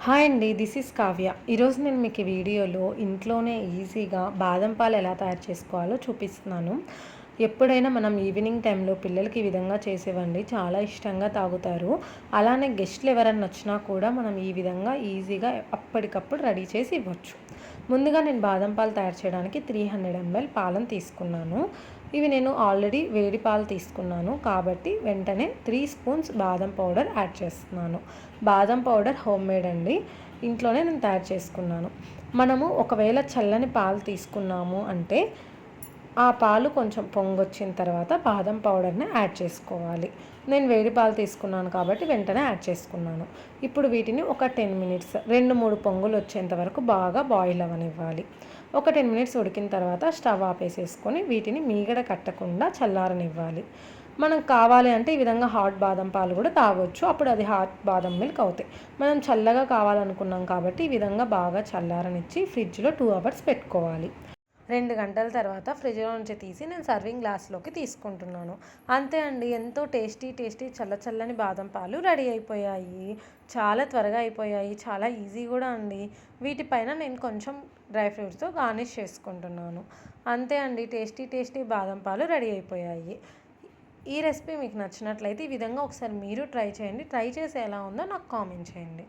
Hi అండి. This is Kavya. ఈరోజు నేను మీకు ఈ వీడియోలో ఇంట్లోనే ఈజీగా బాదం పాలు ఎలా తయారు చేసుకోవాలో చూపిస్తున్నాను. ఎప్పుడైనా మనం ఈవినింగ్ టైంలో పిల్లలకి ఈ విధంగా చేసేవండి చాలా ఇష్టంగా తాగుతారు. అలానే గెస్ట్లు ఎవరన్నా వచ్చినా కూడా మనం ఈ విధంగా ఈజీగా అప్పటికప్పుడు రెడీ చేసి ఇవ్వచ్చు. ముందుగా నేను బాదం పాలు తయారు చేయడానికి 300 ml పాలను తీసుకున్నాను. ఇవి నేను ఆల్రెడీ వేడి పాలు తీసుకున్నాను కాబట్టి వెంటనే 3 స్పూన్స్ బాదం పౌడర్ యాడ్ చేస్తున్నాను. బాదం పౌడర్ హోమ్ మేడ్ అండి, ఇంట్లోనే నేను తయారు చేసుకున్నాను. మనము ఒకవేళ చల్లని పాలు తీసుకున్నాము అంటే ఆ పాలు కొంచెం పొంగొచ్చిన తర్వాత బాదం పౌడర్ని యాడ్ చేసుకోవాలి. నేను వేడి పాలు తీసుకున్నాను కాబట్టి వెంటనే యాడ్ చేసుకున్నాను. ఇప్పుడు వీటిని ఒక 10 మినిట్స్ 2-3 పొంగులు వచ్చేంత వరకు బాగా బాయిల్ అవ్వనివ్వాలి. ఒక 10 మినిట్స్ ఉడికిన తర్వాత స్టవ్ ఆపేసేసుకొని వీటిని మీగడ కట్టకుండా చల్లారనివ్వాలి. మనం కావాలి అంటే ఈ విధంగా హాట్ బాదం పాలు కూడా తాగొచ్చు. అప్పుడు అది హాట్ బాదం మిల్క్ అవుతాయి. మనం చల్లగా కావాలనుకున్నాం కాబట్టి ఈ విధంగా బాగా చల్లారనిచ్చి ఫ్రిడ్జ్లో 2 అవర్స్ పెట్టుకోవాలి. 2 గంటల తర్వాత ఫ్రిడ్జ్లో నుంచి తీసి నేను సర్వింగ్ గ్లాస్లోకి తీసుకుంటున్నాను. అంతే అండి, ఎంతో టేస్టీ చల్లని బాదం పాలు రెడీ అయిపోయాయి. చాలా త్వరగా అయిపోయాయి, చాలా ఈజీ కూడా అండి. వీటిపైన నేను కొంచెం డ్రై ఫ్రూట్స్తో గార్నిష్ చేసుకుంటున్నాను. అంతే అండి, టేస్టీ బాదం పాలు రెడీ అయిపోయాయి. ఈ రెసిపీ మీకు నచ్చినట్లయితే ఈ విధంగా ఒకసారి మీరు ట్రై చేయండి. ట్రై చేసి ఎలా ఉందో నాకు కామెంట్ చేయండి.